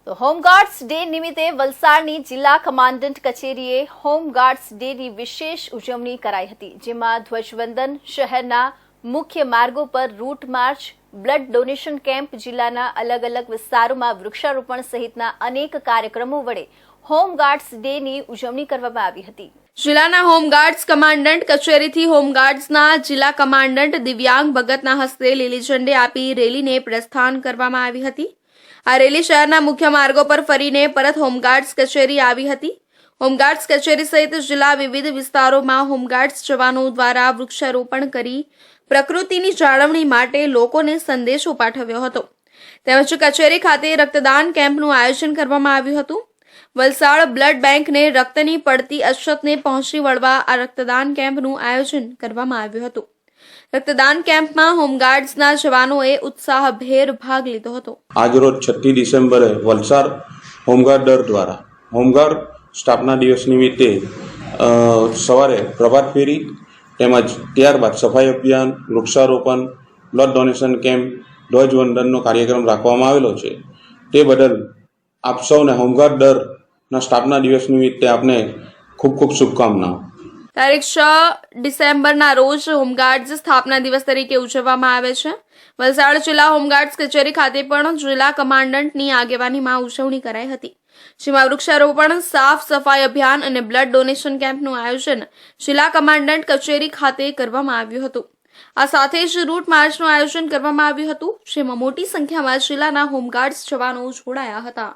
તો home guards day નિમિત્તે વલસાડની જિલ્લા કમાન્ડન્ટ કચેરીએ હોમગાર્ડ્સ ડેની વિશેષ ઉજવણી કરાઈ હતી, જેમાં ધ્વજવંદન, શહેરના મુખ્ય માર્ગો પર route march, blood donation camp, જિલ્લાના અલગ અલગ વિસ્તારોમાં વૃક્ષારોપણ સહિતના અનેક કાર્યક્રમો વડે હોમગાર્ડ્સ ડેની ઉજવણી કરવામાં આવી હતી। જિલ્લાના હોમગાર્ડ્સ કમાન્ડન્ટ કચેરીથી હોમગાર્ડ્સના જિલ્લા કમાન્ડન્ટ દિવ્યાંગ ભગતના હસ્તે લીલી ઝંડી આપી રેલીને પ્રસ્થાન કરવામાં આવી હતી। આ રેલી શહેરના મુખ્ય માર્ગો પર ફરીને પરત હોમગાર્ડ્સ કચેરી આવી હતી। હોમગાર્ડ્સ કચેરી સહિત જિલ્લા વિવિધ વિસ્તારોમાં હોમગાર્ડ્સ જવાનો દ્વારા વૃક્ષારોપણ કરી પ્રકૃતિની જાળવણી માટે લોકોને સંદેશો પાઠવ્યો હતો। તેમજ કચેરી ખાતે રક્તદાન કેમ્પનું આયોજન કરવામાં આવ્યું હતું। વલસાડ બ્લડ બેંકને રક્તની પડતી અછતને પહોંચી વળવા આ રક્તદાન કેમ્પનું આયોજન કરવામાં આવ્યું હતું। રક્તદાન કેમ્પમાં હોમગાર્ડ્સના જવાનોએ ઉત્સાહભેર ભાગ લીધો હતો। આજરોજ 6 ડિસેમ્બરે વલસાડ હોમગાર્ડ દળ દ્વારા હોમગાર્ડ સ્થાપના દિવસ નિમિત્તે સવારે પ્રભાત ફેરી તેમજ ત્યારબાદ સફાઈ અભિયાન, વૃક્ષારોપણ, બ્લડ ડોનેશન કેમ્પ, ધ્વજવંદનનો કાર્યક્રમ રાખવામાં આવેલો છે। તે બદલ આપ સૌને હોમગાર્ડ દળના સ્થાપના દિવસ નિમિત્તે આપને ખૂબ ખૂબ શુભકામનાઓ। તારીખ 6 ડિસેમ્બરના રોજ હોમગાર્ડ્સ સ્થાપના દિવસ તરીકે ઉજવવામાં આવે છે। વલસાડ જિલ્લા હોમગાર્ડ્સ કચેરી ખાતે પણ જિલ્લા કમાન્ડન્ટની આગેવાનીમાં ઉજવણી કરાઈ હતી, જેમાં વૃક્ષારોપણ, સાફ સફાઈ અભિયાન અને બ્લડ ડોનેશન કેમ્પનું આયોજન જિલ્લા કમાન્ડન્ટ કચેરી ખાતે કરવામાં આવ્યું હતું। આ સાથે જ રૂટ માર્ચનું આયોજન કરવામાં આવ્યું હતું, જેમાં મોટી સંખ્યામાં જિલ્લાના હોમગાર્ડ્સ જવાનો જોડાયા હતા।